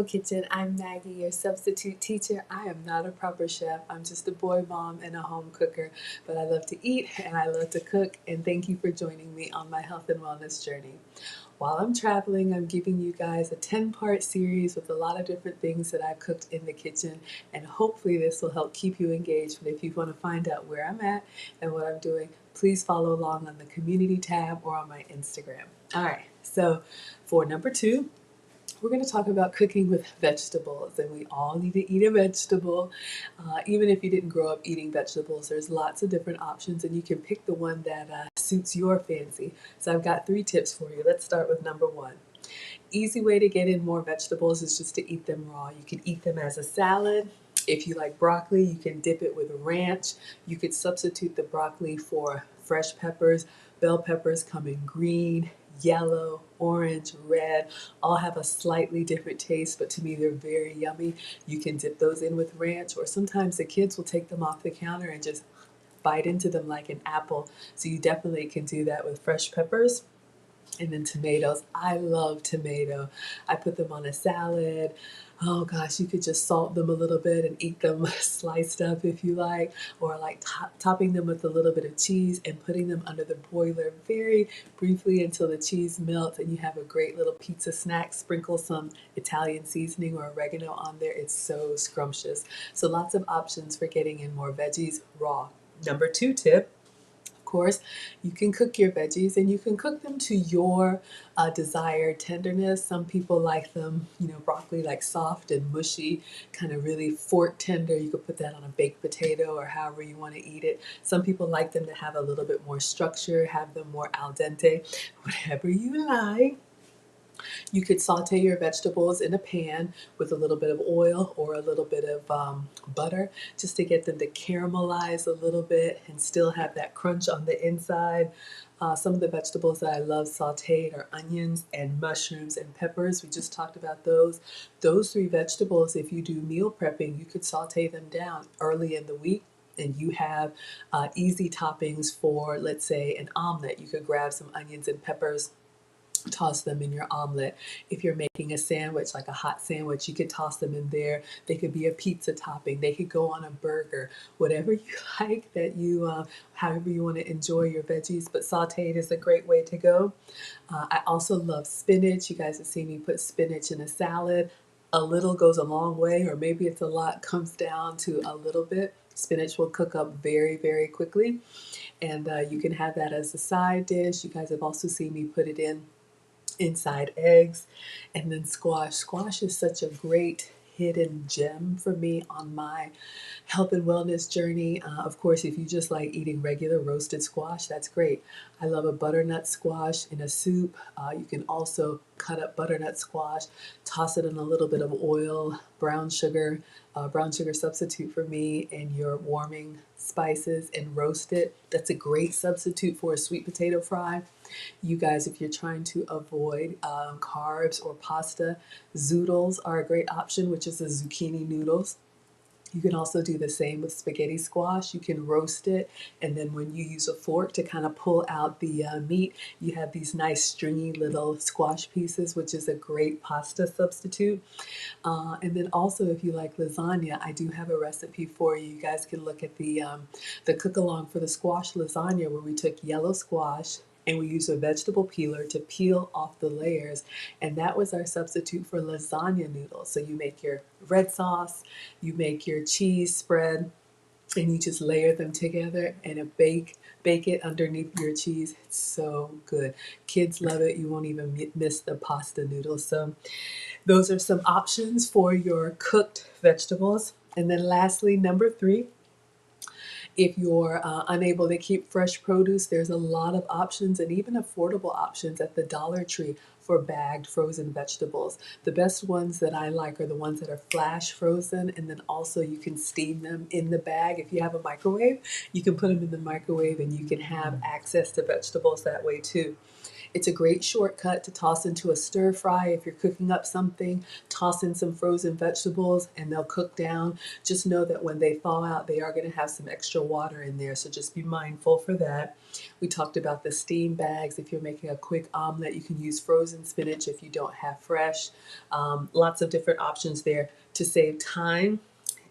Kitchen. I'm Maggie, your substitute teacher. I am not a proper chef. I'm just a boy mom and a home cooker, but I love to eat and I love to cook, and thank you for joining me on my health and wellness journey. While I'm traveling, I'm giving you guys a 10-part series with a lot of different things that I've cooked in the kitchen, and hopefully this will help keep you engaged. But if you want to find out where I'm at and what I'm doing, please follow along on the community tab or on my Instagram. All right, so for number 2, we're going to talk about cooking with vegetables, and we all need to eat a vegetable. Even if you didn't grow up eating vegetables, there's lots of different options, and you can pick the one that suits your fancy. So I've got 3 tips for you. Let's start with number 1. Easy way to get in more vegetables is just to eat them raw. You can eat them as a salad. If you like broccoli, you can dip it with ranch. You could substitute the broccoli for fresh peppers. Bell peppers come in green, yellow, orange, red, all have a slightly different taste, but to me they're very yummy. You can dip those in with ranch, or sometimes the kids will take them off the counter and just bite into them like an apple. So you definitely can do that with fresh peppers. And then tomatoes. I love tomato. I put them on a salad. Oh gosh, you could just salt them a little bit and eat them sliced up if you like, or like topping them with a little bit of cheese and putting them under the broiler very briefly until the cheese melts and you have a great little pizza snack. Sprinkle some Italian seasoning or oregano on there. It's so scrumptious. So lots of options for getting in more veggies raw. Number 2 tip, course, you can cook your veggies and you can cook them to your desired tenderness. Some people like them, broccoli like soft and mushy, kind of really fork tender. You could put that on a baked potato or however you want to eat it. Some people like them to have a little bit more structure, have them more al dente, whatever you like. You could saute your vegetables in a pan with a little bit of oil or a little bit of butter just to get them to caramelize a little bit and still have that crunch on the inside. Some of the vegetables that I love sauteed are onions and mushrooms and peppers. We just talked about those. Those 3 vegetables, if you do meal prepping, you could saute them down early in the week and you have easy toppings for, let's say, an omelet. You could grab some onions and peppers, toss them in your omelet. If you're making a sandwich, like a hot sandwich, you could toss them in there. They could be a pizza topping. They could go on a burger. Whatever you like, that you, however you want to enjoy your veggies, but sauteed is a great way to go. I also love spinach. You guys have seen me put spinach in a salad. A little goes a long way, or maybe it's a lot, comes down to a little bit. Spinach will cook up very, very quickly, and you can have that as a side dish. You guys have also seen me put it inside eggs. And then squash. Squash is such a great hidden gem for me on my health and wellness journey. Of course, if you just like eating regular roasted squash, that's great. I love a butternut squash in a soup. You can also cut up butternut squash, toss it in a little bit of oil, brown sugar substitute for me, and your warming spices, and roast it. That's a great substitute for a sweet potato fry. You guys, if you're trying to avoid carbs or pasta, zoodles are a great option, which is the zucchini noodles. You can also do the same with spaghetti squash. You can roast it, and then when you use a fork to kind of pull out the meat, you have these nice stringy little squash pieces, which is a great pasta substitute. And then also, if you like lasagna, I do have a recipe for you. You guys can look at the cook along for the squash lasagna, where we took yellow squash and we used a vegetable peeler to peel off the layers, and that was our substitute for lasagna noodles. So you make your red sauce, you make your cheese spread, and you just layer them together and bake it underneath your cheese. It's so good. Kids love it. You won't even miss the pasta noodles. So those are some options for your cooked vegetables. And then lastly, number 3, if you're unable to keep fresh produce, there's a lot of options and even affordable options at the Dollar Tree for bagged frozen vegetables. The best ones that I like are the ones that are flash frozen, and then also you can steam them in the bag. If you have a microwave, you can put them in the microwave and you can have access to vegetables that way too. It's a great shortcut to toss into a stir fry if you're cooking up something. Toss in some frozen vegetables and they'll cook down. Just know that when they thaw out, they are going to have some extra water in there, so just be mindful for that. We talked about the steam bags. If you're making a quick omelet, you can use frozen spinach if you don't have fresh. Lots of different options there to save time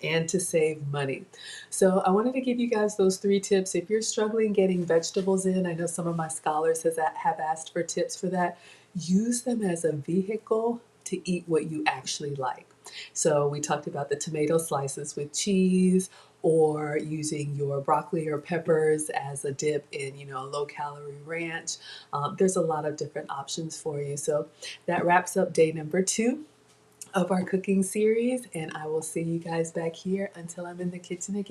and to save money. So I wanted to give you guys those 3 tips. If you're struggling getting vegetables in, I know some of my scholars have asked for tips for that. Use them as a vehicle to eat what you actually like. So we talked about the tomato slices with cheese, or using your broccoli or peppers as a dip in, low calorie ranch. There's a lot of different options for you. So that wraps up day number 2 of our cooking series, and I will see you guys back here until I'm in the kitchen again.